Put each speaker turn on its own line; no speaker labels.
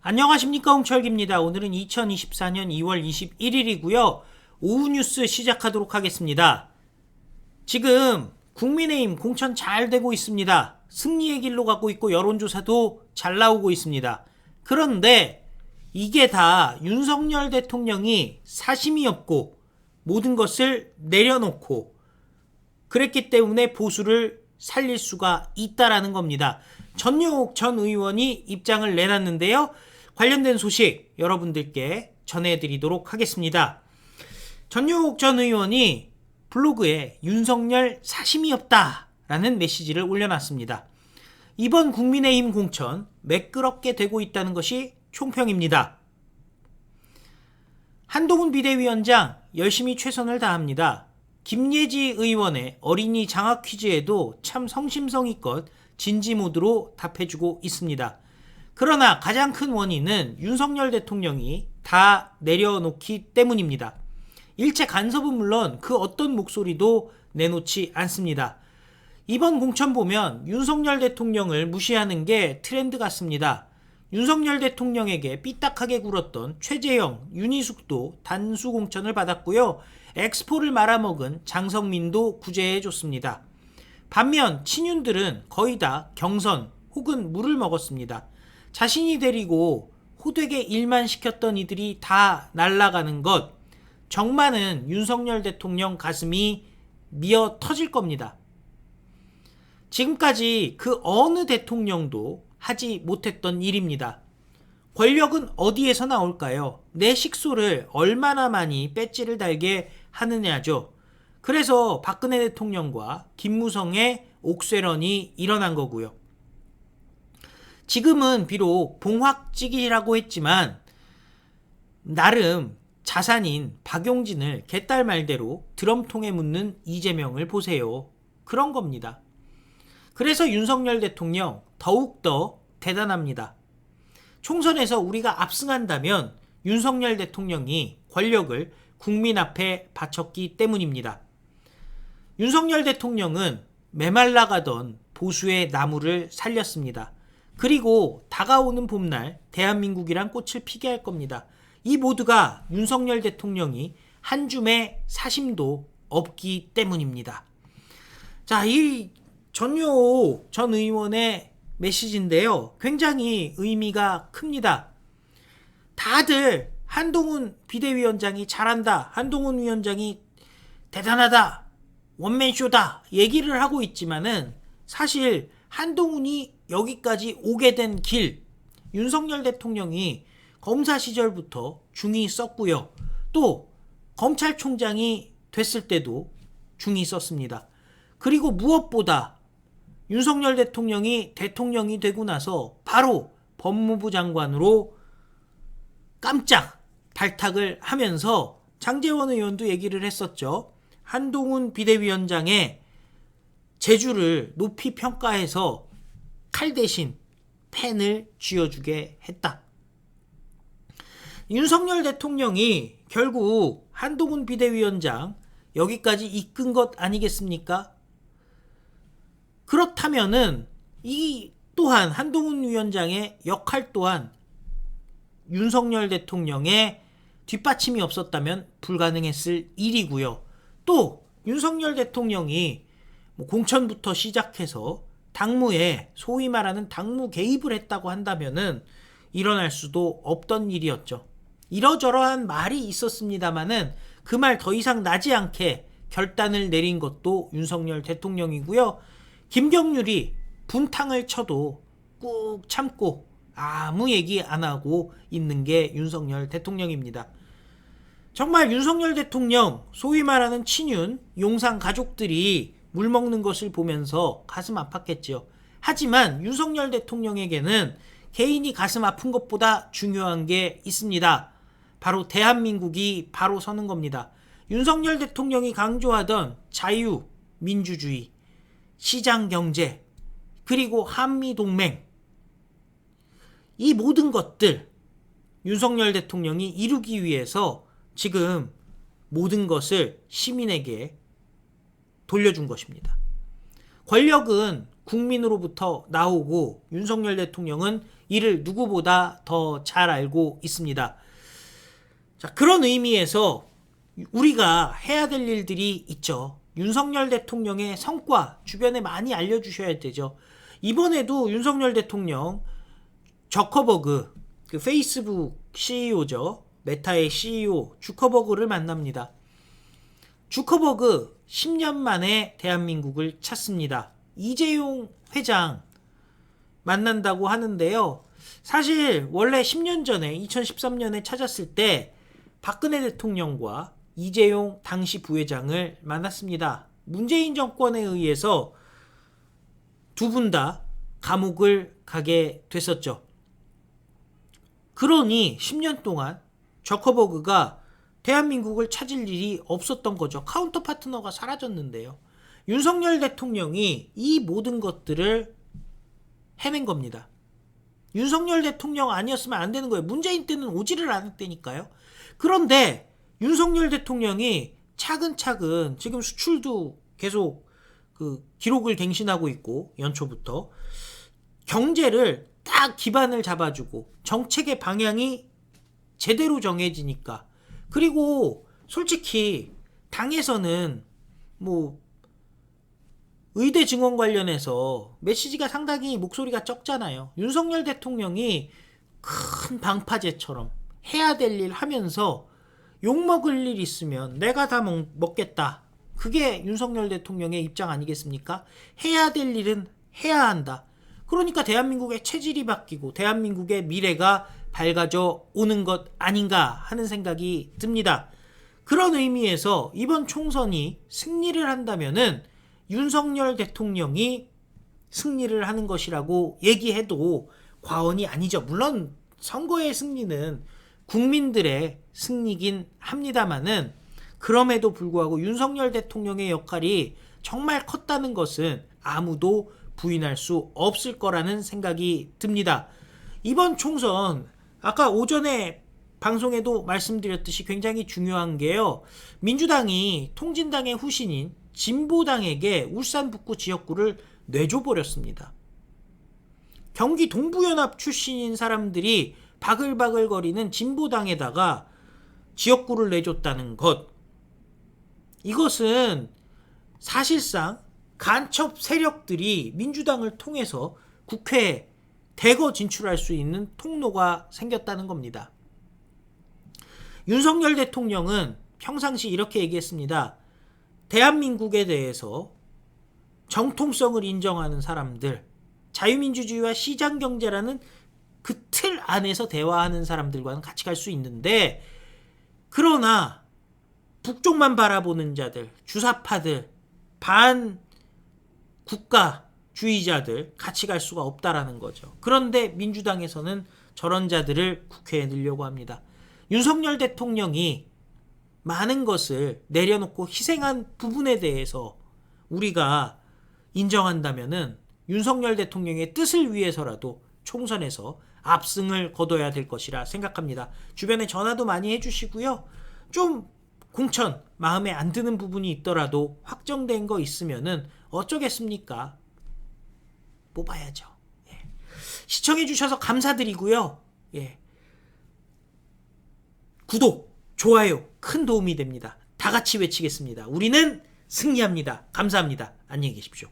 안녕하십니까, 홍철기입니다. 오늘은 2024년 2월 21일이고요. 오후 뉴스 시작하도록 하겠습니다. 지금 국민의힘 공천 잘 되고 있습니다. 승리의 길로 가고 있고 여론조사도 잘 나오고 있습니다. 그런데 이게 다 윤석열 대통령이 사심이 없고 모든 것을 내려놓고 그랬기 때문에 보수를 살릴 수가 있다라는 겁니다. 전용욱 전 의원이 입장을 내놨는데요. 관련된 소식 여러분들께 전해드리도록 하겠습니다. 전용욱 전 의원이 블로그에 윤석열 사심이 없다라는 메시지를 올려놨습니다. 이번 국민의힘 공천 매끄럽게 되고 있다는 것이 총평입니다. 한동훈 비대위원장 열심히 최선을 다합니다. 김예지 의원의 어린이 장학 퀴즈에도 참 성심성의껏 진지 모드로 답해주고 있습니다. 그러나 가장 큰 원인은 윤석열 대통령이 다 내려놓기 때문입니다. 일체 간섭은 물론 그 어떤 목소리도 내놓지 않습니다. 이번 공천 보면 윤석열 대통령을 무시하는 게 트렌드 같습니다. 윤석열 대통령에게 삐딱하게 굴었던 최재형, 윤희숙도 단수 공천을 받았고요. 엑스포를 말아먹은 장성민도 구제해줬습니다. 반면 친윤들은 거의 다 경선 혹은 물을 먹었습니다. 자신이 데리고 호되게 일만 시켰던 이들이 다 날아가는 것, 정말은 윤석열 대통령 가슴이 미어 터질 겁니다. 지금까지 그 어느 대통령도 하지 못했던 일입니다. 권력은 어디에서 나올까요? 내 식소를 얼마나 많이 배지를 달게 하느냐죠. 그래서 박근혜 대통령과 김무성의 옥쇄론이 일어난 거고요. 지금은 비록 봉황직이라고 했지만 나름 자산인 박용진을 개딸 말대로 드럼통에 묻는 이재명을 보세요. 그런 겁니다. 그래서 윤석열 대통령 더욱더 대단합니다. 총선에서 우리가 압승한다면 윤석열 대통령이 권력을 국민 앞에 바쳤기 때문입니다. 윤석열 대통령은 메말라가던 보수의 나무를 살렸습니다. 그리고 다가오는 봄날 대한민국이란 꽃을 피게 할 겁니다. 이 모두가 윤석열 대통령이 한 줌의 사심도 없기 때문입니다. 자, 이 전효옥 전 의원의 메시지인데요. 굉장히 의미가 큽니다. 다들 한동훈 비대위원장이 잘한다, 한동훈 위원장이 대단하다, 원맨쇼다 얘기를 하고 있지만은 사실 한동훈이 여기까지 오게 된 길, 윤석열 대통령이 검사 시절부터 중이 썼고요. 또 검찰총장이 됐을 때도 중이 썼습니다. 그리고 무엇보다 윤석열 대통령이 대통령이 되고 나서 바로 법무부 장관으로 깜짝 발탁을 하면서 장제원 의원도 얘기를 했었죠. 한동훈 비대위원장의 재주를 높이 평가해서 칼 대신 펜을 쥐어주게 했다. 윤석열 대통령이 결국 한동훈 비대위원장 여기까지 이끈 것 아니겠습니까? 그렇다면은 이 또한 한동훈 위원장의 역할 또한 윤석열 대통령의 뒷받침이 없었다면 불가능했을 일이고요. 또 윤석열 대통령이 공천부터 시작해서 당무에 소위 말하는 당무 개입을 했다고 한다면은 일어날 수도 없던 일이었죠. 이러저러한 말이 있었습니다마는 그 말 더 이상 나지 않게 결단을 내린 것도 윤석열 대통령이고요. 김경률이 분탕을 쳐도 꾹 참고 아무 얘기 안 하고 있는 게 윤석열 대통령입니다. 정말 윤석열 대통령, 소위 말하는 친윤, 용산 가족들이 물 먹는 것을 보면서 가슴 아팠겠죠. 하지만 윤석열 대통령에게는 개인이 가슴 아픈 것보다 중요한 게 있습니다. 바로 대한민국이 바로 서는 겁니다. 윤석열 대통령이 강조하던 자유, 민주주의, 시장경제, 그리고 한미동맹, 이 모든 것들 윤석열 대통령이 이루기 위해서 지금 모든 것을 시민에게 돌려준 것입니다. 권력은 국민으로부터 나오고 윤석열 대통령은 이를 누구보다 더 잘 알고 있습니다. 자, 그런 의미에서 우리가 해야 될 일들이 있죠. 윤석열 대통령의 성과 주변에 많이 알려주셔야 되죠. 이번에도 윤석열 대통령 저커버그, 그 페이스북 CEO죠. 메타의 CEO 주커버그를 만납니다. 주커버그 10년 만에 대한민국을 찾습니다. 이재용 회장 만난다고 하는데요. 사실 원래 10년 전에 2013년에 찾았을 때 박근혜 대통령과 이재용 당시 부회장을 만났습니다. 문재인 정권에 의해서 두 분 다 감옥을 가게 됐었죠. 그러니 10년 동안 저커버그가 대한민국을 찾을 일이 없었던 거죠. 카운터 파트너가 사라졌는데요. 윤석열 대통령이 이 모든 것들을 해낸 겁니다. 윤석열 대통령 아니었으면 안 되는 거예요. 문재인 때는 오지를 않았다니까요. 그런데 윤석열 대통령이 차근차근 지금 수출도 계속 그 기록을 갱신하고 있고 연초부터 경제를 딱 기반을 잡아주고 정책의 방향이 제대로 정해지니까, 그리고 솔직히 당에서는 뭐 의대 증원 관련해서 메시지가 상당히 목소리가 적잖아요. 윤석열 대통령이 큰 방파제처럼 해야 될 일 하면서 욕먹을 일 있으면 내가 다 먹겠다. 그게 윤석열 대통령의 입장 아니겠습니까? 해야 될 일은 해야 한다. 그러니까 대한민국의 체질이 바뀌고 대한민국의 미래가 밝아져 오는 것 아닌가 하는 생각이 듭니다. 그런 의미에서 이번 총선이 승리를 한다면은 윤석열 대통령이 승리를 하는 것이라고 얘기해도 과언이 아니죠. 물론 선거의 승리는 국민들의 승리긴 합니다만은, 그럼에도 불구하고 윤석열 대통령의 역할이 정말 컸다는 것은 아무도 부인할 수 없을 거라는 생각이 듭니다. 이번 총선 아까 오전에 방송에도 말씀드렸듯이 굉장히 중요한 게요. 민주당이 통진당의 후신인 진보당에게 울산 북구 지역구를 내줘버렸습니다. 경기 동부연합 출신인 사람들이 바글바글거리는 진보당에다가 지역구를 내줬다는 것. 이것은 사실상 간첩 세력들이 민주당을 통해서 국회에 대거 진출할 수 있는 통로가 생겼다는 겁니다. 윤석열 대통령은 평상시 이렇게 얘기했습니다. 대한민국에 대해서 정통성을 인정하는 사람들, 자유민주주의와 시장경제라는 그 틀 안에서 대화하는 사람들과는 같이 갈 수 있는데, 그러나 북쪽만 바라보는 자들, 주사파들, 반국가주의자들 같이 갈 수가 없다라는 거죠. 그런데 민주당에서는 저런 자들을 국회에 넣으려고 합니다. 윤석열 대통령이 많은 것을 내려놓고 희생한 부분에 대해서 우리가 인정한다면은 윤석열 대통령의 뜻을 위해서라도 총선에서 압승을 거둬야 될 것이라 생각합니다. 주변에 전화도 많이 해주시고요. 좀 공천 마음에 안 드는 부분이 있더라도 확정된 거 있으면은 어쩌겠습니까? 뽑아야죠. 예. 시청해주셔서 감사드리고요. 예. 구독, 좋아요 큰 도움이 됩니다. 다 같이 외치겠습니다. 우리는 승리합니다. 감사합니다. 안녕히 계십시오.